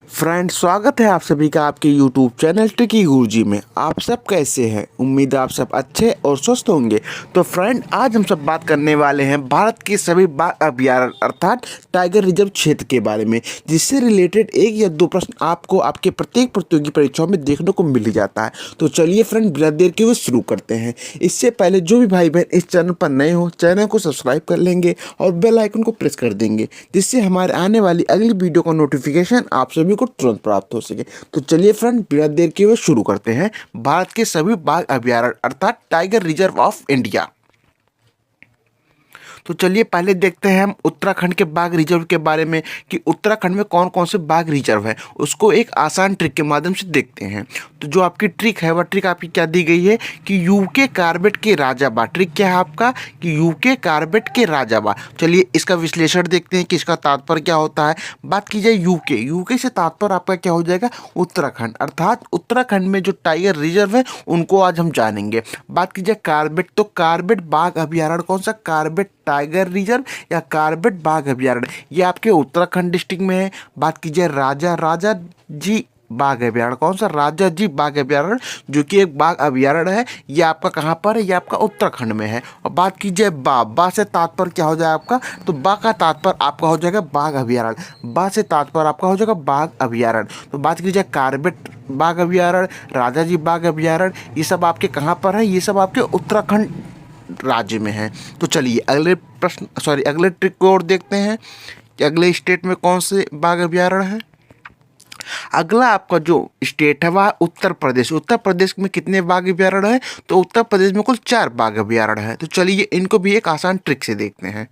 Friend, स्वागत है आप सभी का आपके YouTube चैनल ट्रिकी गुरुजी में। आप सब कैसे हैं? उम्मीद है आप सब अच्छे और स्वस्थ होंगे। तो फ्रेंड, आज हम सब बात करने वाले हैं भारत के सभी बाघ अभयारण्य अर्थात टाइगर रिजर्व क्षेत्र के बारे में, जिससे रिलेटेड एक या दो प्रश्न आपको आपके प्रत्येक प्रतियोगी परीक्षाओं में देखने को मिल जाता है। तो चलिए फ्रेंड, बिना देर के हुए शुरू करते हैं। इससे पहले जो भी भाई बहन इस चैनल पर नए हो, चैनल को सब्सक्राइब कर लेंगे और बेल आइकन को प्रेस कर देंगे, जिससे हमारे आने वाली अगली वीडियो का नोटिफिकेशन आप सभी को तुरंत प्राप्त हो सके। तो चलिए फ्रेंड, बिना देर के हुए शुरू करते हैं। भारत के सभी बाघ अभयारण्य अर्थात टाइगर रिजर्व ऑफ इंडिया। तो चलिए पहले देखते हैं हम उत्तराखंड के बाघ रिजर्व के बारे में कि उत्तराखंड में कौन कौन से बाघ रिजर्व है। उसको एक आसान ट्रिक के माध्यम से देखते हैं। तो जो आपकी ट्रिक है वह ट्रिक आपकी क्या दी गई है कि यूके कार्बेट के राजा बा। ट्रिक क्या है आपका कि यूके कार्बेट के राजा बा। चलिए इसका विश्लेषण देखते हैं कि इसका तात्पर्य क्या होता है। बात की जाए यूके से तात्पर्य आपका क्या हो जाएगा, उत्तराखंड। अर्थात उत्तराखंड में जो टाइगर रिजर्व है उनको आज हम जानेंगे। बात की जाए कार्बेट, तो कार्बेट बाघ अभयारण्य कौन सा, कार्बेट टाइगर रिजर्व या कार्बेट बाघ अभयारण्य, ये आपके उत्तराखंड डिस्ट्रिक्ट में है। बात की जाए राजा जी बाघ अभयारण्य, कौन सा, राजा जी बाघ अभयारण्य, जो कि एक बाघ अभयारण्य है। ये आपका कहाँ पर है, ये आपका उत्तराखंड में है। और बात की जाए बा से तात्पर्य क्या हो जाए आपका, तो बा का तात्पर्य आपका हो जाएगा बाघ अभयारण्य। बा से तात्पर्य आपका हो जाएगा बाघ अभयारण्य। तो बात की जाए कार्बेट बाघ अभयारण्य, राजा जी बाघ अभयारण्य, ये सब आपके कहाँ पर है, ये सब आपके उत्तराखंड राज्य में है। तो चलिए अगले ट्रिक को और देखते हैं कि अगले स्टेट में कौन से बाघ अभयारण्य है। अगला आपका जो स्टेट है वह उत्तर प्रदेश। उत्तर प्रदेश में कितने बाघ अभयारण्य है, तो उत्तर प्रदेश में कुल 4 बाघ अभयारण्य है। तो चलिए इनको भी एक आसान ट्रिक से देखते हैं।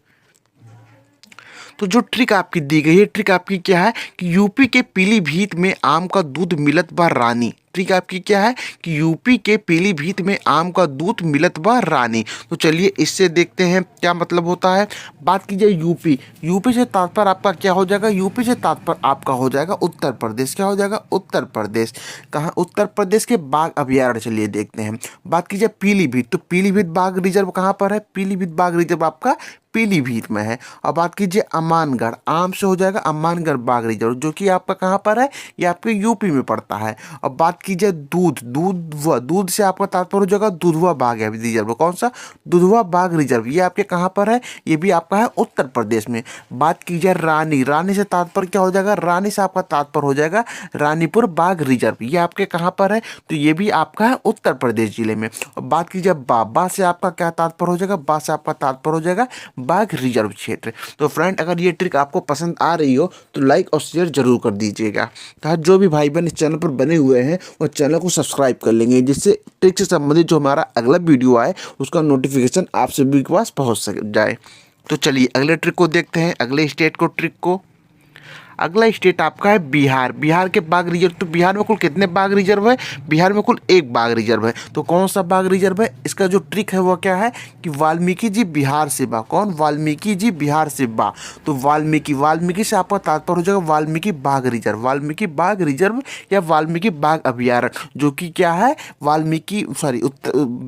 तो जो ट्रिक आपकी दी गई है, ट्रिक आपकी क्या है कि यूपी के पीलीभीत में आम का दूध मिलत बा रानी। ट्रिक आपकी क्या है कि यूपी के पीलीभीत में आम का दूध मिलत बा रानी। तो चलिए इससे देखते हैं क्या मतलब होता है। बात की जाए यूपी से तात्पर्य आपका क्या हो जाएगा, यूपी से तात्पर्य आपका हो जाएगा उत्तर प्रदेश। क्या हो जाएगा, उत्तर प्रदेश। कहाँ, उत्तर प्रदेश के बाघ अभयारण्य चलिए देखते हैं। बात की जाए पीलीभीत, तो पीलीभीत बाघ रिजर्व कहाँ पर है, पीलीभीत बाघ रिजर्व आपका पीलीभीत में है। और बात कीजिए अमानगढ़, आम से हो जाएगा अमानगढ़ बाघ रिजर्व, जो कि आपका कहाँ पर है, ये आपके यूपी में पड़ता है। और बात कीजिए दूध से आपका तात्पर्य हो जाएगा दुधवा बाघ रिजर्व, कौन सा, दुधवा बाघ रिजर्व, ये आपके कहाँ पर है, ये भी आपका है उत्तर प्रदेश में। बात कीजिए रानी से तात्पर्य क्या हो जाएगा, रानी से आपका तात्पर्य हो जाएगा रानीपुर बाघ रिजर्व, ये आपके कहाँ पर है, तो ये भी आपका है उत्तर प्रदेश जिले में। और बात कीजिए बा से आपका क्या तात्पर्य हो जाएगा, बा से आपका तात्पर्य हो जाएगा बाघ रिजर्व क्षेत्र। तो फ्रेंड, अगर ये ट्रिक आपको पसंद आ रही हो तो लाइक और शेयर जरूर कर दीजिएगा। तो जो भी भाई बहन इस चैनल पर बने हुए हैं वो चैनल को सब्सक्राइब कर लेंगे, जिससे ट्रिक से संबंधित जो हमारा अगला वीडियो आए उसका नोटिफिकेशन आप सभी के पास पहुंच जाए। तो चलिए अगले ट्रिक को देखते हैं, अगले स्टेट को ट्रिक को। अगला स्टेट आपका है बिहार के बाघ रिजर्व। तो बिहार में कुल कितने बाघ रिजर्व है, बिहार में कुल 1 बाघ रिजर्व है। तो कौन सा बाघ रिजर्व है, इसका जो ट्रिक है वो क्या है कि वाल्मीकि जी बिहार से बा। कौन, वाल्मीकि जी बिहार से बा। तो वाल्मीकि से आपका तात्पर्य हो जाएगा वाल्मीकि बाघ रिजर्व, वाल्मीकि बाघ रिजर्व या वाल्मीकि बाघ अभयारण्य, जो कि क्या है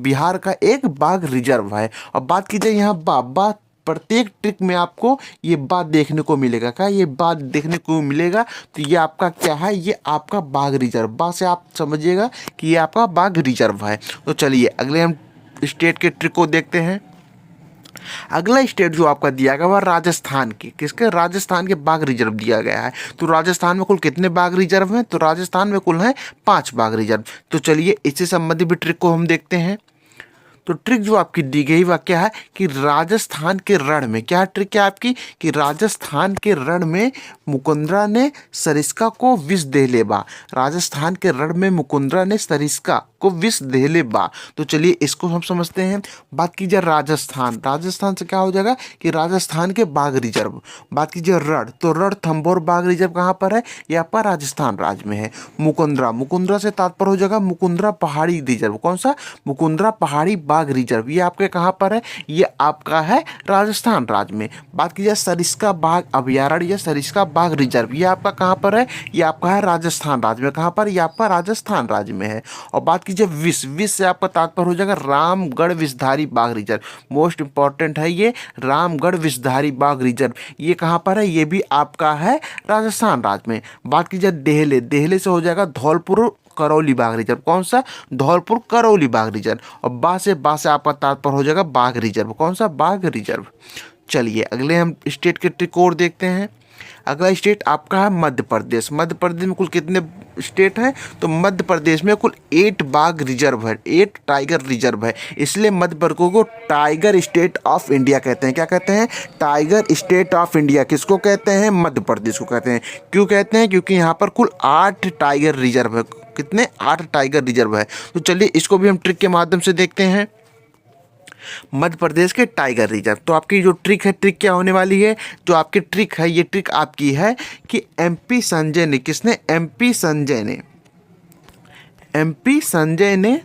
बिहार का एक बाघ रिजर्व है। और बात की जाए यहाँ बा प्रत्येक ट्रिक में आपको ये बात देखने को मिलेगा। क्या, ये बात देखने को मिलेगा। तो ये आपका क्या है, ये आपका बाघ रिजर्व, बा से आप समझिएगा कि ये आपका बाघ रिजर्व है। तो चलिए अगले हम स्टेट के ट्रिक को देखते हैं। अगला स्टेट जो आपका दिया गया वह राजस्थान के, किसके, राजस्थान के बाघ रिजर्व दिया गया है। तो राजस्थान में कुल कितने बाघ रिजर्व हैं, तो राजस्थान में कुल हैं 5 बाघ रिजर्व। तो चलिए इससे संबंधित भी ट्रिक को हम देखते हैं। तो ट्रिक जो आपकी दी गई वह क्या है कि राजस्थान के रण में, क्या ट्रिक क्या आपकी कि राजस्थान के रण में मुकुंदरा ने सरिस्का को विष दे ले बा। राजस्थान के रण में मुकुंदरा ने सरिस्का को विष दे ले बा। तो चलिए इसको हम समझते हैं। बात कीजिए राजस्थान से क्या हो जाएगा कि राजस्थान के बाघ रिजर्व। बात कीजिए रण, तो रणथंभौर बाघ रिजर्व कहाँ पर है, ये आपका राजस्थान राज्य में है। मुकुंदरा से तात्पर्य हो जाएगा मुकुंदरा पहाड़ी रिजर्व, कौन सा, मुकुंदरा पहाड़ी बाघ रिजर्व, ये आपके कहाँ पर है, ये आपका है राजस्थान राज्य में। बात की जाए सरिस्का बाघ अभयारण्य या सरिस्का बाघ रिजर्व, ये आपका कहाँ पर है, ये आपका है राजस्थान राज्य में। कहाँ पर, ये आपका राजस्थान राज्य में है। और बात कीजिए विष, विष से आपका तात्पर्य हो जाएगा रामगढ़ विषधारी बाघ रिजर्व। मोस्ट इंपॉर्टेंट है ये रामगढ़ विषधारी बाघ रिजर्व, ये कहाँ पर है, ये भी आपका है राजस्थान राज्य में। बात कीजिए देहले, देहले से हो जाएगा धौलपुर करौली बाघ रिजर्व। कौन सा, धौलपुर करौली बाघ रिजर्व। और बा से आपका तात्पर्य हो जाएगा बाघ रिजर्व। कौन सा, बाघ रिजर्व। चलिए अगले हम स्टेट के ट्रिक और देखते हैं। अगला स्टेट आपका है मध्य प्रदेश। मध्य प्रदेश में कुल कितने स्टेट हैं, तो मध्य प्रदेश में कुल 8 बाघ रिजर्व है, 8 टाइगर रिजर्व है। इसलिए मध्य प्रदेश को टाइगर स्टेट ऑफ इंडिया कहते हैं। क्या कहते हैं, टाइगर स्टेट ऑफ इंडिया। किसको कहते हैं, मध्य प्रदेश को कहते हैं। क्यों कहते हैं, क्योंकि यहाँ पर कुल 8 टाइगर रिजर्व है। कितने, 8 टाइगर रिजर्व है। तो चलिए इसको भी हम ट्रिक के माध्यम से देखते हैं। मध्य प्रदेश के टाइगर रिजर्व। तो आपकी जो ट्रिक है, ट्रिक क्या होने वाली है, जो आपकी ट्रिक है, ये ट्रिक आपकी है कि एमपी संजय ने, किसने, एमपी संजय ने, एमपी संजय ने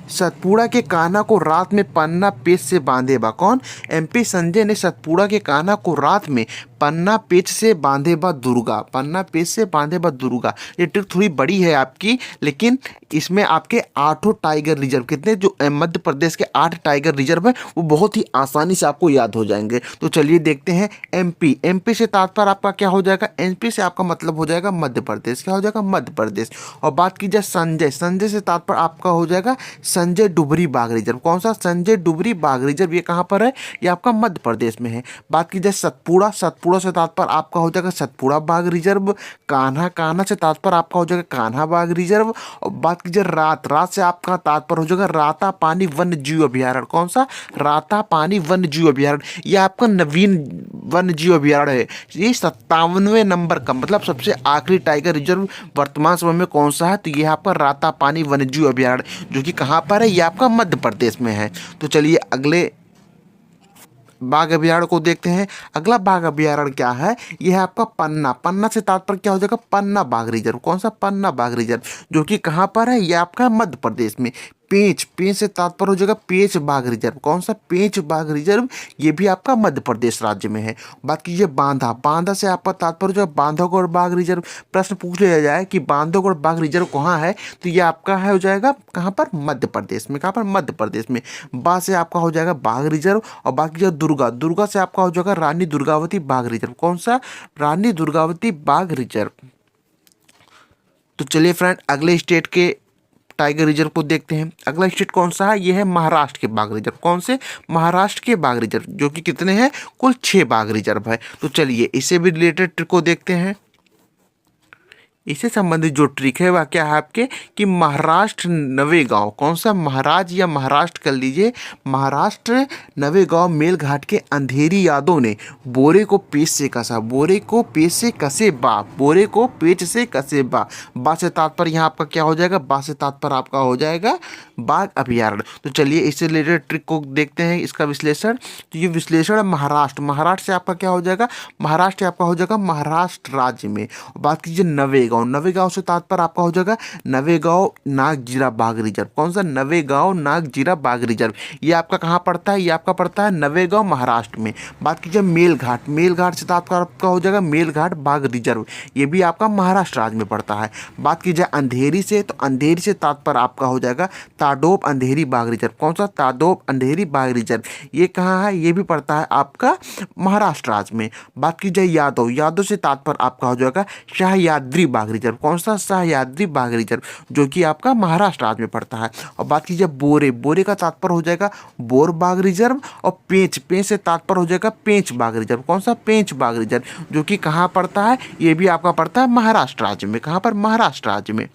सतपुड़ा के कान्हा को रात में पन्ना पेच से बांधे बा। कौन, एमपी संजय ने सतपुड़ा के कान्हा को रात में पन्ना पेच से बांधे बा दुर्गा। पन्ना पेच से बांधे बा दुर्गा। ये ट्रिक थोड़ी बड़ी है आपकी, लेकिन इसमें आपके 8 टाइगर रिजर्व, कितने, जो मध्य प्रदेश के 8 टाइगर रिजर्व है, वो बहुत ही आसानी से आपको याद हो जाएंगे। तो चलिए देखते हैं। एमपी, एमपी से तात्पर्य आपका क्या हो जाएगा, एमपी से आपका मतलब हो जाएगा मध्य प्रदेश। क्या हो जाएगा, मध्य प्रदेश। और बात की जाए संजय, संजय से तात्पर्य आपका हो जाएगा संजय डुबरी बाघ रिजर्व। कौन सा, संजय डुबरी बाघ रिजर्व। ये कहाँ पर है, ये आपका मध्य प्रदेश में है। बात की जाए सतपुड़ा, सतपुड़ा से तात्पर्य आपका हो जाएगा सतपुड़ा बाघ रिजर्व। कान्हा, कान्हा से तात्पर्य आपका हो जाएगा कान्हा बाघ रिजर्व। और बात की जाए रात, रात से आपका तात्पर्य हो जाएगा राता पानी वन्य जीव अभ्यारण्य। कौन सा, राता पानी वन्य जीव अभ्यारण्य। ये आपका नवीन वन्य जीव अभ्यारण्य है। ये 57वें नंबर का, मतलब सबसे आखिरी टाइगर रिजर्व वर्तमान समय में कौन सा है, तो ये आपका राता पानी वन्य जीव अभ्यारण्य, जो कि कहाँ पर है, ये आपका मध्य प्रदेश में है। तो चलिए अगले बाघ अभ्यारण्य को देखते हैं। अगला बाघ अभ्यारण्य क्या है, यह है आपका पन्ना। पन्ना से तात्पर्य क्या हो जाएगा, पन्ना बाघ रिजर्व। कौन सा, पन्ना बाघ रिजर्व, जो कि कहाँ पर है, यह आपका मध्य प्रदेश में। पेंच, पेंच से तात्पर्य हो जाएगा पेंच बाघ रिजर्व। कौन सा, पेंच बाघ रिजर्व, ये भी आपका मध्य प्रदेश राज्य में है। बात कीजिए बांधा, बांधा से आपका तात्पर्य हो जाएगा बांधवगढ़ बाघ रिजर्व। प्रश्न पूछ लिया जाए कि बांधवगढ़ बाघ रिजर्व कहाँ है, तो ये आपका है हो जाएगा कहाँ पर, मध्य प्रदेश में। कहाँ पर, मध्य प्रदेश में। बा से आपका हो जाएगा बाघ रिजर्व। और बाकी जो दुर्गा, दुर्गा से आपका हो जाएगा रानी दुर्गावती बाघ रिजर्व। कौन सा, रानी दुर्गावती बाघ रिजर्व। तो चलिए फ्रेंड अगले स्टेट के टाइगर रिजर्व को देखते हैं। अगला स्टेट कौन सा है, ये है महाराष्ट्र के बाघ रिजर्व। कौन से, महाराष्ट्र के बाघ रिजर्व, जो कि कितने हैं, कुल 6 बाघ रिजर्व है। तो चलिए इससे भी रिलेटेड ट्रिक को देखते हैं। इससे संबंधित जो ट्रिक है वह क्या है आपके, कि महाराष्ट्र नवेगांव। कौन सा, महाराज या महाराष्ट्र कर लीजिए, महाराष्ट्र नवेगांव मेलघाट के अंधेरी यादव ने बोरे को पेच से कसा। बोरे को पेच से कसे बा, बोरे को पेच से कसे बा। बा से तात्पर्य यहाँ आपका क्या हो जाएगा, बा से तात्पर्य आपका हो जाएगा बाघ अभ्यारण्य। तो चलिए इससे रिलेटेड ट्रिक को देखते हैं, इसका विश्लेषण। तो ये विश्लेषण है महाराष्ट्र, महाराष्ट्र से आपका क्या हो जाएगा, महाराष्ट्र आपका हो जाएगा महाराष्ट्र राज्य में। बात कीजिए नवेगांव, नवेगांव से तात्पर्य आपका हो जाएगा नवेगांव नागजीरा बाघ रिजर्व। कौन सा, नवेगांव नागजीरा बाघ रिजर्व। ये आपका कहाँ पड़ता है, ये आपका पड़ता है नवेगांव महाराष्ट्र में। बात कीजिए मेलघाट, मेलघाट से तात्पर्य आपका हो जाएगा मेलघाट बाघ रिजर्व। ये भी आपका महाराष्ट्र राज्य में पड़ता है। बात की जाए अंधेरी से, तो अंधेरी से तात्पर्य आपका हो जाएगा ताडोब अंधेरी बाघ रिजर्व। कौन सा, ताडोब अंधेरी बाघ रिजर्व। ये कहाँ है, ये भी पड़ता है आपका महाराष्ट्र राज्य में। बात की जाए यादव, यादव से तात्पर्य आपका हो जाएगा शाहयाद्री बाघ रिजर्व। कौन सा, शाहयाद्री बाघ रिजर्व, जो कि आपका महाराष्ट्र राज्य में पड़ता है। और बात की जाए बोरे, बोरे का तात्पर्य हो जाएगा बोर बाघ रिजर्व। और पेंच, पेंच से तात्पर्य हो जाएगा पेंच बाघ रिजर्व। कौन सा, पेंच बाघ रिजर्व, जो कि कहाँ पड़ता है, ये भी आपका पड़ता है महाराष्ट्र राज्य में। कहाँ पर, महाराष्ट्र राज्य में।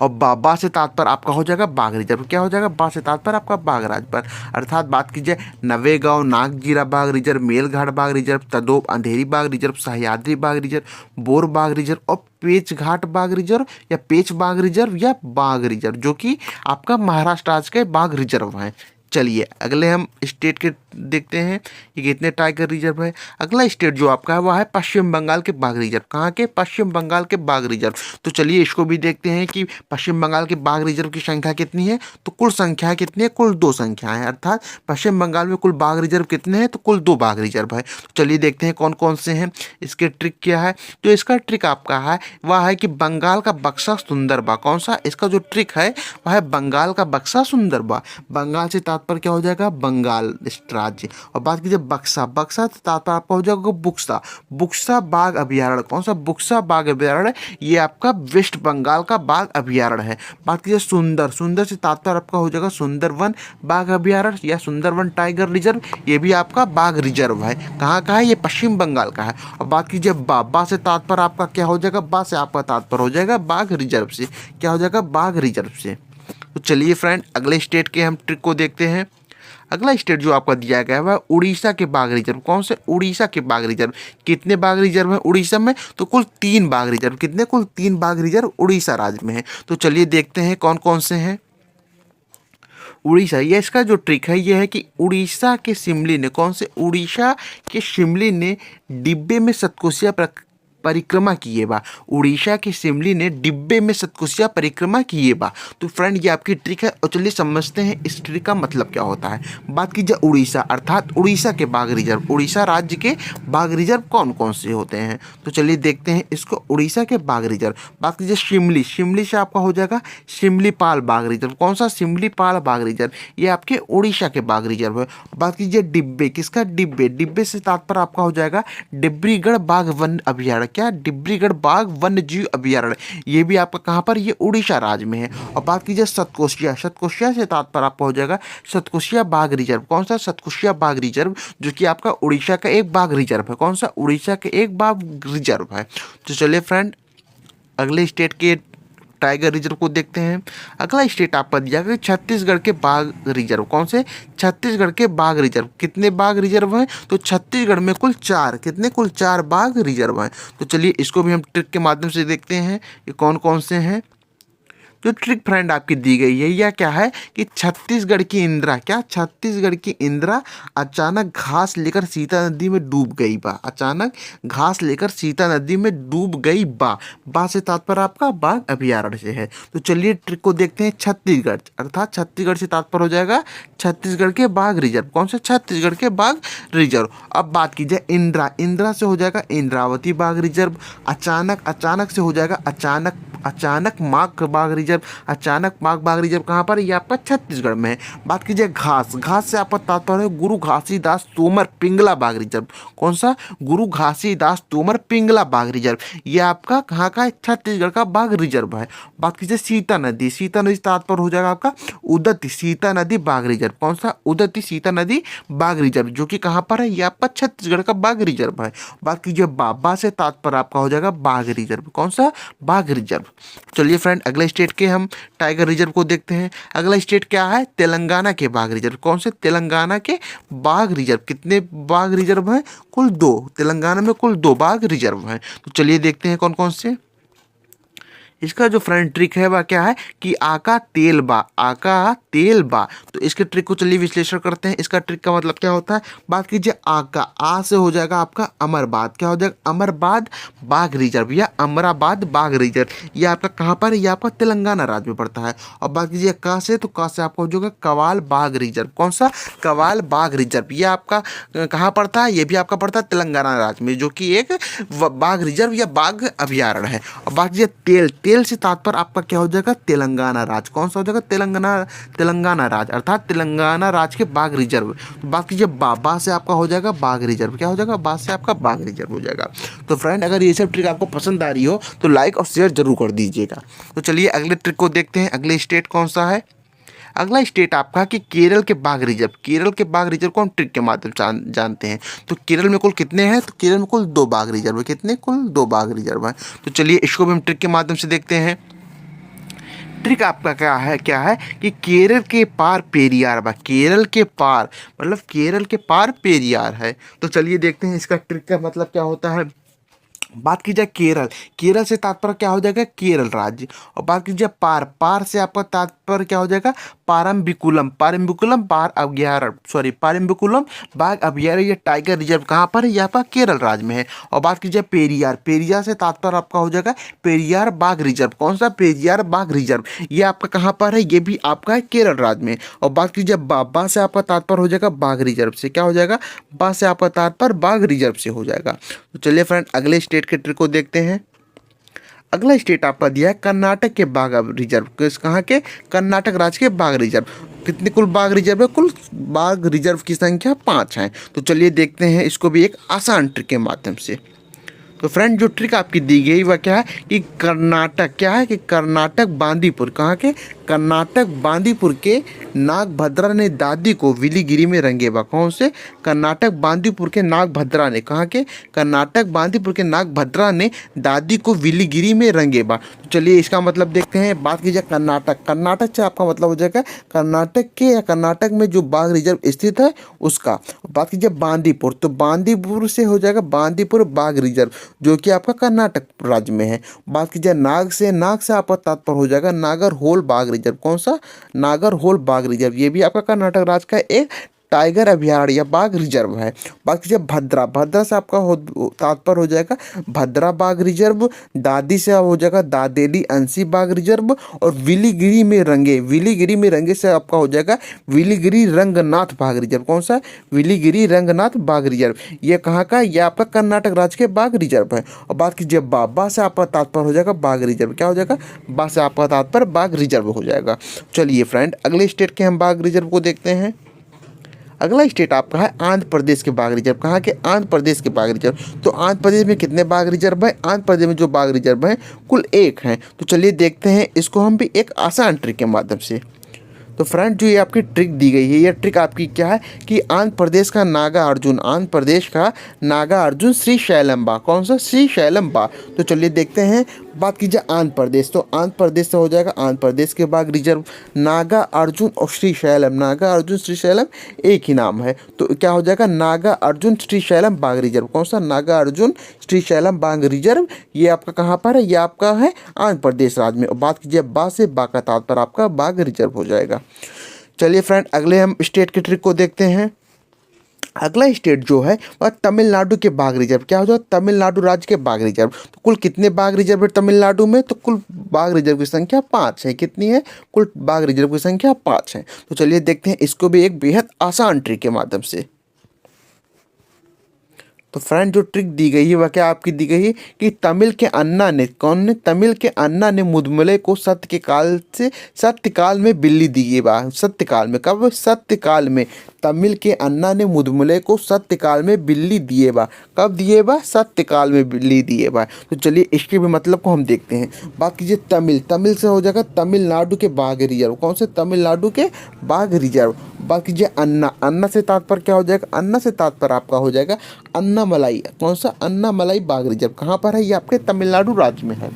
और बा से तात्पर्य आपका हो जाएगा बाघ रिजर्व। क्या हो जाएगा, बा से तात्पर्य आपका बाघ राज्य पर। अर्थात बात कीजिए नवेगांव नागजीरा बाघ रिजर्व, मेलघाट बाघ रिजर्व, तदोब अंधेरी बाघ रिजर्व, सह्याद्री बाघ रिजर्व, बोर बाघ रिजर्व और पेचघाट बाघ रिजर्व या पेच बाघ रिजर्व या बाघ रिजर्व, जो कि आपका महाराष्ट्र राज्य के बाघ रिजर्व हैं। चलिए अगले हम स्टेट के देखते हैं कि कितने टाइगर रिजर्व है। अगला स्टेट जो आपका है वह है पश्चिम बंगाल के बाघ रिजर्व। कहाँ के? पश्चिम बंगाल के बाघ रिजर्व। तो चलिए इसको भी देखते हैं कि पश्चिम बंगाल के बाघ रिजर्व की संख्या कितनी है। तो कुल संख्या कितनी है? कुल 2 संख्याएं, अर्थात पश्चिम बंगाल में कुल बाघ रिजर्व कितने हैं? तो कुल 2 बाघ रिजर्व है। तो चलिए देखते हैं कौन कौन से हैं। इसके ट्रिक क्या है? तो इसका ट्रिक आपका है वह है कि बंगाल का बक्सा सुंदरबा। कौन सा? इसका जो ट्रिक है वह है बंगाल का बक्सा सुंदरबा। बंगाल से तात्पर्य क्या हो जाएगा? बंगाल राज्य। और बात कीजिए बक्सा, बक्सा से तात्पर्य आपका हो जाएगा बुक्सा। बुक्सा बाघ अभयारण्य। कौन सा? बुक्सा बाघ अभयारण्य, ये आपका वेस्ट बंगाल का बाघ अभयारण्य है। बात कीजिए सुंदर, सुंदर से तात्पर्य आपका हो जाएगा सुंदरवन बाघ अभयारण्य या सुंदरवन टाइगर रिजर्व, ये भी आपका बाघ रिजर्व है। कहाँ का है? ये पश्चिम बंगाल का है। और बात कीजिए बा से तात्पर्य आपका क्या हो जाएगा? बा से आपका तात्पर्य हो जाएगा बाघ रिजर्व से। क्या हो जाएगा? बाघ रिजर्व से। तो चलिए फ्रेंड अगले स्टेट के हम ट्रिक को देखते हैं। अगला स्टेट जो आपका दिया गया है वह उड़ीसा के बाघ रिजर्व। कौन से? उड़ीसा के बाघ रिजर्व। कितने बाघ रिजर्व हैं उड़ीसा में? तो कुल 3 बाघ रिजर्व। कितने? कुल 3 बाघ रिजर्व उड़ीसा राज्य में है। तो चलिए देखते हैं कौन कौन से हैं। उड़ीसा, ये इसका जो ट्रिक है ये है कि उड़ीसा के शिमली ने, कौन से? उड़ीसा के शिमली ने डिब्बे में सतकोशिया परिक्रमा किए बा। उड़ीसा के शिमली ने डिब्बे में सतकोशिया परिक्रमा किए बा। तो फ्रेंड ये आपकी ट्रिक है और चलिए समझते हैं इस ट्रिक का मतलब क्या होता है। बात कीजिए उड़ीसा, अर्थात उड़ीसा के बाघ रिजर्व। उड़ीसा राज्य के बाघ रिजर्व कौन कौन से होते हैं? तो चलिए देखते हैं इसको। उड़ीसा के बाघ रिजर्व। बात कीजिए शिमली, शिमली से आपका हो जाएगा शिमलीपाल बाघ रिजर्व। कौन सा? शिमलीपाल बाघ रिजर्व, ये आपके उड़ीसा के बाघ रिजर्व है। बात कीजिए डिब्बे, किसका? डिब्बे, डिब्बे से तात्पर्य आपका हो जाएगा डिब्रूगढ़ बाघ वन अभयारण्य। क्या? डिब्रूगढ़ बाघ वन्य जीव अभयारण्य, ये भी आपका कहाँ पर? ये उड़ीसा राज्य में है। और बात कीजिए सतकोशिया, सतकोशिया से तात्पर्य आपका हो जाएगा सतकोशिया बाघ रिजर्व। कौन सा? सतकोशिया बाघ रिजर्व, जो कि आपका उड़ीसा का एक बाघ रिजर्व है। कौन सा? उड़ीसा के एक बाघ रिजर्व है। तो चलिए फ्रेंड अगले स्टेट के टाइगर रिजर्व को देखते हैं। अगला स्टेट आपका दिया गया छत्तीसगढ़ के बाघ रिजर्व। कौन से? छत्तीसगढ़ के बाघ रिजर्व। कितने बाघ रिजर्व हैं? तो छत्तीसगढ़ में कुल 4, कितने? कुल 4 बाघ रिजर्व हैं। तो चलिए इसको भी हम ट्रिक के माध्यम से देखते हैं कि कौन कौन से हैं। जो ट्रिक फ्रेंड आपकी दी गई है यह क्या है कि छत्तीसगढ़ की इंदिरा, क्या? छत्तीसगढ़ की इंदिरा अचानक घास लेकर सीता नदी में डूब गई बा। अचानक घास लेकर सीता नदी में डूब गई बा। बा से तात्पर्य आपका बाघ अभयारण्य से है। तो चलिए ट्रिक को देखते हैं। छत्तीसगढ़, अर्थात छत्तीसगढ़ से तात्पर्य हो जाएगा छत्तीसगढ़ के बाघ रिजर्व। कौन से? छत्तीसगढ़ के बाघ रिजर्व। अब बात की जाए इंदिरा, इंदिरा से हो जाएगा इंद्रावती बाघ रिजर्व। अचानक, अचानक से हो जाएगा अचानक माघ बाघ रिजर्व। अचानक माघ बाघ रिजर्व कहाँ पर? ये आपका छत्तीसगढ़ में है। बात कीजिए घास, घास से आपका तात्पर्य है गुरु घासीदास तोमर पिंगला बाघ रिजर्व। कौन सा? गुरु घासीदास तोमर पिंगला बाघ रिजर्व, ये आपका कहाँ का है? छत्तीसगढ़ का बाघ रिजर्व है। बात कीजिए सीता नदी, सीता नदी तात्पर्य हो जाएगा आपका उदती सीता नदी बाघ रिजर्व। कौन सा? उदती सीता नदी बाघ रिजर्व, जो कि कहाँ पर है? ये आपका छत्तीसगढ़ का बाघ रिजर्व है। बात कीजिए बाबा से तात्पर्य आपका हो जाएगा बाघ रिजर्व। कौन सा? बाघ रिजर्व। चलिए फ्रेंड अगले स्टेट के हम टाइगर रिजर्व को देखते हैं। अगला स्टेट क्या है? तेलंगाना के बाघ रिजर्व। कौन से? तेलंगाना के बाघ रिजर्व। कितने बाघ रिजर्व हैं? कुल 2। तेलंगाना में कुल 2 बाघ रिजर्व हैं। तो चलिए देखते हैं कौन कौन से। इसका जो फ्रेंड ट्रिक है वह क्या है कि आका तेल बा, आका तेल बा। तो इसके ट्रिक को चलिए विश्लेषण करते हैं। इसका ट्रिक का मतलब क्या होता है? बात कीजिए आका, आ से हो जाएगा आपका अमरबाद। क्या हो जाएगा? अमरबाद बाघ रिजर्व या अमराबाद बाघ रिजर्व, ये आपका कहाँ पर है? ये आपका तेलंगाना राज्य में पड़ता है। और बात कीजिए का से, तो का से आपका हो जाएगा कवाल बाघ रिजर्व। कौन सा? कवाल बाघ रिजर्व, ये आपका कहाँ पड़ता है? ये भी आपका पड़ता है तेलंगाना राज्य में, जो कि एक बाघ रिजर्व या बाघ अभयारण्य है। और बात कीजिए तेल, तेल से तात्पर्य आपका क्या हो जाएगा? तेलंगाना राज्य। कौन सा हो जाएगा? तेलंगाना राज्य, अर्थात तेलंगाना राज्य के बाघ रिजर्व। तो बात कीजिए बा से आपका हो जाएगा बाघ रिजर्व। क्या हो जाएगा? बा से आपका बाघ रिजर्व हो जाएगा। तो फ्रेंड अगर ये सब ट्रिक आपको पसंद आ रही हो तो लाइक और शेयर जरूर कर दीजिएगा। तो चलिए अगले ट्रिक को देखते हैं। अगले स्टेट कौन सा है? अगला स्टेट आपका कि केरल के बाघ रिजर्व। केरल के बाघ रिजर्व को हम ट्रिक के माध्यम से जानते हैं। तो केरल में कुल कितने हैं? तो केरल में कुल 2 बाघ रिजर्व है। कितने? कुल 2 बाघ रिजर्व है। तो चलिए इसको भी हम ट्रिक के माध्यम से देखते हैं। ट्रिक आपका क्या है कि केरल के पार पेरियार बा। केरल के पार मतलब केरल के पार पेरियार है। तो चलिए देखते हैं इसका ट्रिक का मतलब क्या होता है। बात की जाए केरल, केरल से तात्पर्य क्या हो जाएगा, केरल राज्य। और बात की जाए पार, पार से आपका तात्पर्य क्या हो जाएगा, पारम्बिकुलम, पारम्बिकुलम बाघ अभयारण्य, सॉरी पारम्बिकुलम बाघ अभयारण्य, ये टाइगर रिजर्व कहाँ पर है, यहाँ पर केरल राज्य में है। और बात की जाए पेरियार, पेरियार से तात्पर्य आपका हो जाएगा पेरियार बाघ रिजर्व, कौन सा, पेरियार बाघ रिजर्व, ये आपका कहाँ पर है, ये भी आपका है केरल राज्य में। और बात की जाए बा से आपका तात्पर्य हो जाएगा बाघ रिजर्व से, क्या हो जाएगा, बा से आपका तात्पर्य बाघ रिजर्व से हो जाएगा। तो चलिए फ्रेंड अगले स्टेट के ट्रिक को देखते हैं। अगला स्टेट आपका दिया है कर्नाटक के बाघ रिजर्व, किस कहाँ के, कर्नाटक राज्य के बाघ रिजर्व। कितने कुल बाघ रिजर्व है, कुल बाघ रिजर्व की संख्या 5 है। तो चलिए देखते हैं इसको भी एक आसान ट्रिक के माध्यम से। तो फ्रेंड जो ट्रिक आपकी दी गई वह क्या है कि कर्नाटक, क्या है कि कर्नाटक बांदीपुर, कहाँ के, कर्नाटक बांदीपुर के नागभद्रा ने दादी को विलीगिरी में रंगेबा, कौन से, कर्नाटक बांदीपुर के नागभद्रा ने, कहाँ के, कर्नाटक बांदीपुर के नागभद्रा ने दादी को विलीगिरी में रंगेबा। तो चलिए इसका मतलब देखते हैं। बात की जाए कर्नाटक, कर्नाटक से आपका मतलब हो जाएगा कर्नाटक के या कर्नाटक में जो बाघ रिजर्व स्थित है उसका। बात की जाए बांदीपुर, तो बांदीपुर से हो जाएगा बांदीपुर बाघ रिजर्व, जो कि आपका कर्नाटक राज्य में है। बात की जाए नाग से, नाग से आपका तात्पर्य हो जाएगा नागरहोल बाघ रिजर्व, कौन सा, नागरहोल बाघ रिजर्व, ये भी आपका कर्नाटक राज्य का एक टाइगर अभयारण्य या बाघ रिजर्व है। बाकी जब भद्रा, भद्रा से आपका तात्पर्य हो जाएगा भद्रा बाघ रिजर्व, दादी से हो जाएगा दादेली अंशी बाघ रिजर्व, और विलीगिरी में रंगे, विलीगिरी में रंगे से आपका हो जाएगा विलीगिरी रंगनाथ बाघ रिजर्व, कौन सा, विलीगिरी रंगनाथ बाघ रिजर्व, ये कहाँ का, ये आपका कर्नाटक राज्य के बाघ रिजर्व है। और बात कीजिए बा से आपका तात्पर्य हो जाएगा बाघ रिजर्व, क्या हो जाएगा, बा से आपका तात्पर्य बाघ रिजर्व हो जाएगा। चलिए फ्रेंड अगले स्टेट के हम बाघ रिजर्व को देखते हैं। अगला स्टेट आपका है आंध्र प्रदेश के बाघ रिजर्व, कहाँ के, आंध्र प्रदेश के बाघ रिजर्व। तो आंध्र प्रदेश में कितने बाघ रिजर्व है, आंध्र प्रदेश में जो बाघ रिजर्व है कुल 1 हैं। तो चलिए देखते हैं इसको हम भी एक आसान ट्रिक के माध्यम से। तो फ्रेंड जो ये आपकी ट्रिक दी गई है, ये ट्रिक आपकी क्या है कि आंध्र प्रदेश का नागा अर्जुन, आंध्र प्रदेश का नागा अर्जुन श्री शैलम बाघ, कौन सा, श्री शैलम बाघ। तो चलिए देखते हैं। बात कीजिए आंध्र प्रदेश, तो आंध्र प्रदेश से हो जाएगा आंध्र प्रदेश के बाघ रिजर्व नागा अर्जुन और श्री शैलम, नागा अर्जुन श्री शैलम एक ही नाम है, तो क्या हो जाएगा नागा अर्जुन श्री शैलम बाघ रिजर्व, कौन सा, नागा अर्जुन श्री शैलम बाघ रिजर्व, ये आपका कहाँ पर है, ये आपका है आंध्र प्रदेश राज्य में। और बात कीजिए बा से, बा का तात्पर्य आपका बाघ रिजर्व हो जाएगा। चलिए फ्रेंड अगले हम स्टेट की ट्रिक को देखते हैं। अगला स्टेट जो है वह तमिलनाडु के बाघ रिजर्व, क्या हो जाएगा, तमिलनाडु राज्य के बाघ रिजर्व। तो कुल कितने बाघ रिजर्व है तमिलनाडु में, तो कुल बाघ रिजर्व की संख्या 5 है। कितनी है, कुल बाघ रिजर्व की संख्या 5 है। तो चलिए देखते हैं इसको भी एक बेहद आसान ट्रिक के माध्यम से। तो फ्रेंड जो ट्रिक दी गई है वह क्या आपकी दी गई है कि तमिल के अन्ना ने, कौन ने, तमिल के अन्ना ने मुदमले को सत्य के काल से सत्यकाल में बिल्ली दी बा, सत्यकाल में, कब, सत्यकाल में, तमिल के अन्ना ने मुदमले को सत्यकाल में बिल्ली दिए बा, कब दिए बा, सत्यकाल में बिल्ली दिए बा। तो चलिए इसके भी मतलब को हम देखते हैं। बात कीजिए तमिल, तमिल से हो जाएगा तमिलनाडु के बाघ रिजर्व, कौन से, तमिलनाडु के बाघ रिजर्व। बात कीजिए अन्ना, अन्ना से तात्पर्य क्या हो जाएगा, अन्ना से तात्पर्य आपका हो जाएगा अन्नामलाई, कौन सा, अन्नामलाई बाघ रिजर्व, कहाँ पर है, ये आपके तमिलनाडु राज्य में है।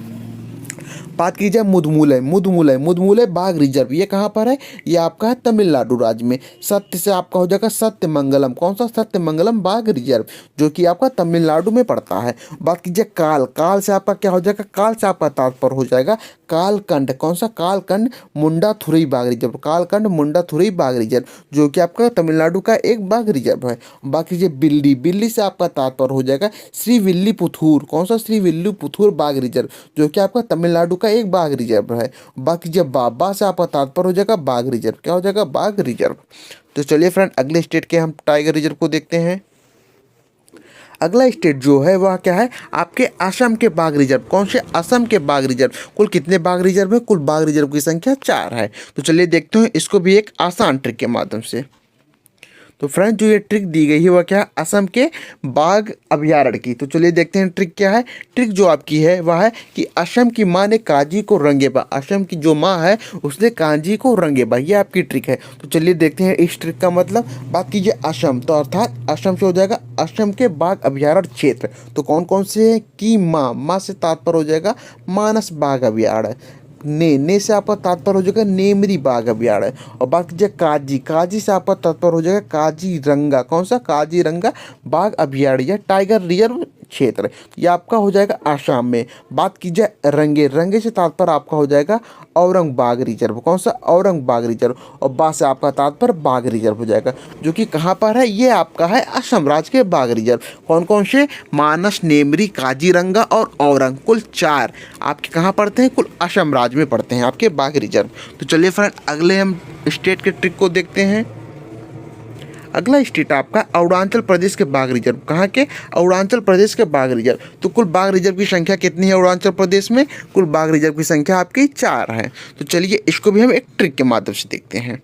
बात की जाए मुदमुलय, मुदमुलय, मुदमुलय बाघ रिजर्व, ये कहाँ पर है, ये आपका है तमिलनाडु राज्य में। सत्य से आपका हो जाएगा सत्यमंगलम, कौन सा, सत्यमंगलम बाघ रिजर्व, जो कि आपका तमिलनाडु में पड़ता है। बात कीजिए काल, काल से आपका क्या हो जाएगा, काल से आपका तात्पर्य हो जाएगा कालकंड, कौन सा, कालकंड मुंडाथुरई बाघ रिजर्व, कालकंड मुंडाथुरई बाघ रिजर्व, जो कि आपका तमिलनाडु का एक बाघ रिजर्व है। बात कीजिए बिल्ली, बिल्ली से आपका तात्पर्य हो जाएगा श्री विल्लीपुथूर, कौन सा, श्री विल्लीपुथूर बाघ रिजर्व, जो कि आपका तमिलनाडु का एक बाघ रिजर्व है। बाकी जब बा से आपका तात्पर्य हो जाएगा बाघ रिजर्व, क्या हो जाएगा, बाघ रिजर्व। तो चलिए फ्रेंड अगले स्टेट के हम टाइगर रिजर्व को देखते हैं। अगला स्टेट जो है वह क्या है आपके असम के बाघ रिजर्व, कौन से, असम के बाघ रिजर्व। कुल कितने बाघ रिजर्व है, कुल बाघ रिजर्व की संख्या 4 है। तो चलिए देखते हैं इसको भी एक आसान ट्रिक के माध्यम से। तो फ्रेंड जो ये ट्रिक दी गई है वह क्या है, असम के बाघ अभयारण्य की। तो चलिए देखते हैं ट्रिक क्या है। ट्रिक जो आपकी है वह है कि असम की माँ ने काजी को रंगेबा, असम की जो माँ है उसने काजी को रंगेबा, ये आपकी ट्रिक है। तो चलिए देखते हैं इस ट्रिक का मतलब। बात कीजिए असम, तो अर्थात असम से हो जाएगा असम के बाघ अभयारण्य क्षेत्र। तो कौन कौन से हैं कि माँ, माँ से तात्पर्य हो जाएगा मानस बाघ अभयारण्य, ने से आपका तात्पर्य हो जाएगा नेमरी बाघ अभयारण्य। और बात कीजिए काजी, काजी से आपका तात्पर्य हो जाएगा काजीरंगा, कौन सा, काजीरंगा बाघ अभयारण्य या टाइगर रिजर्व क्षेत्र, यह आपका हो जाएगा आसाम में। बात की जाए रंगे, रंगे से तात्पर्य आपका हो जाएगा औरंगबाग रिजर्व। कौन सा? औरंगबाग रिजर्व। और बाघ से आपका तात्पर्य बाघ रिजर्व हो जाएगा, जो कि कहाँ पर है? ये आपका है असम राज्य के बाघ रिजर्व। कौन कौन से? मानस, नेमरी, काजीरंगा और औरंग, कुल 4 आपके कहाँ पड़ते हैं? कुल असम राज्य में पड़ते हैं आपके बाघ रिजर्व। तो चलिए फ्रेंड, अगले हम स्टेट के ट्रिक को देखते हैं। अगला स्टेट आपका अरुणाचल प्रदेश के बाघ रिजर्व। कहाँ के? अरुणाचल प्रदेश के बाघ रिजर्व। तो कुल बाघ रिजर्व की संख्या कितनी है अरुणाचल प्रदेश में? कुल बाघ रिजर्व की संख्या आपकी 4 है। तो चलिए इसको भी हम एक ट्रिक के माध्यम से देखते हैं।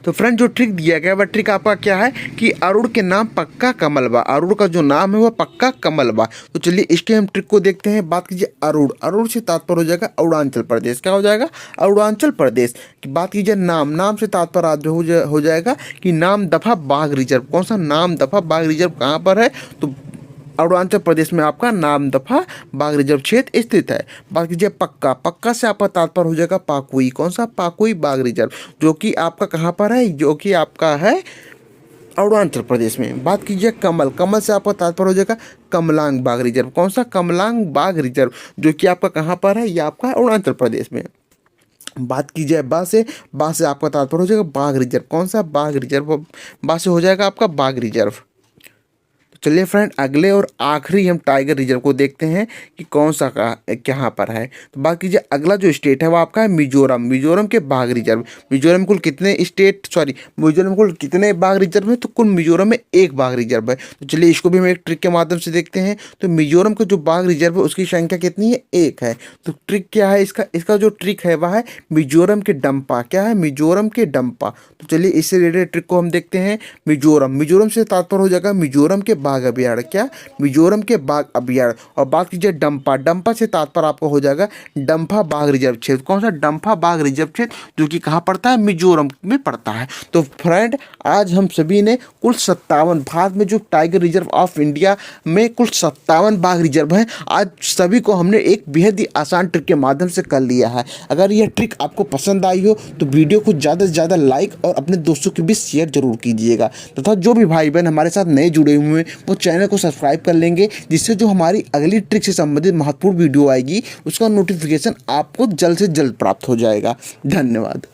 तो फ्रेंड, जो ट्रिक दिया गया वह ट्रिक आपका क्या है कि अरुण के नाम पक्का कमलबा। अरुण का जो नाम है वह पक्का कमलबा। तो चलिए इसके हम ट्रिक को देखते हैं। बात कीजिए अरुण, अरुण से तात्पर्य हो जाएगा अरुणाचल प्रदेश। क्या हो जाएगा? अरुणाचल प्रदेश की। बात कीजिए नाम, नाम से तात्पर्य हो जाएगा कि नाम दफा बाघ रिजर्व। कौन सा? नाम दफा बाघ रिजर्व कहाँ पर है? तो अरुणाचल प्रदेश में आपका नाम दफा बाघ रिजर्व क्षेत्र स्थित है। बात कीजिए पक्का, पक्का से आपका तात्पर्य हो जाएगा पाकुई। कौन सा? पाकुई बाघ रिजर्व, जो कि आपका कहाँ पर है? जो कि आपका है अरुणाचल प्रदेश में। बात कीजिए कमल, कमल से आपका तात्पर्य हो जाएगा कमलांग बाघ रिजर्व। कौन सा? कमलांग बाघ रिजर्व, जो कि आपका कहाँ पर है? ये आपका अरुणाचल प्रदेश में। बात की जाए बा से, बा से आपका तात्पर्य हो जाएगा बाघ रिजर्व। कौन सा? बाघ रिजर्व। बा से हो जाएगा आपका बाघ रिजर्व। चलिए फ्रेंड, अगले और आखिरी हम टाइगर रिजर्व को देखते हैं कि कौन सा कहाँ पर है। तो बात कीजिए अगला जो स्टेट है वो आपका है मिजोरम। मिजोरम के बाघ रिजर्व। मिजोरम में कुल कितने मिजोरम में कुल कितने बाघ रिजर्व है? तो कुल मिजोरम में 1 बाघ रिजर्व है। तो चलिए इसको भी हम एक ट्रिक के माध्यम से देखते हैं। तो मिजोरम का जो बाघ रिजर्व है उसकी संख्या कितनी है? 1 है। तो ट्रिक क्या है इसका? इसका जो ट्रिक है वह है मिजोरम के डंपा। क्या है? मिजोरम के डंपा। तो चलिए इससे रिलेटेड ट्रिक को हम देखते हैं। मिजोरम, मिजोरम से तात्पर्य हो जाएगा मिजोरम के बाघ अभयारण्य। क्या? मिजोरम के बाघ अभयारण्य। और बात कीजिए डंपा, डंपा से तात्पर्य आपको हो जाएगा डंपा बाघ रिजर्व क्षेत्र। कौन सा? डंपा बाघ रिजर्व क्षेत्र, जो कि कहाँ पड़ता है? मिजोरम में पड़ता है। तो फ्रेंड, आज हम सभी ने कुल 57 भारत में जो टाइगर रिजर्व ऑफ इंडिया में कुल 57 बाघ रिजर्व हैं, आज सभी को हमने एक बेहद ही आसान ट्रिक के माध्यम से कर लिया है। अगर यह ट्रिक आपको पसंद आई हो तो वीडियो को ज़्यादा से ज़्यादा लाइक और अपने दोस्तों के बीच शेयर जरूर कीजिएगा, तथा जो भी भाई बहन हमारे साथ नए जुड़े हुए हैं वो चैनल को सब्सक्राइब कर लेंगे, जिससे जो हमारी अगली ट्रिक से संबंधित महत्वपूर्ण वीडियो आएगी उसका नोटिफिकेशन आपको जल्द से जल्द प्राप्त हो जाएगा। धन्यवाद।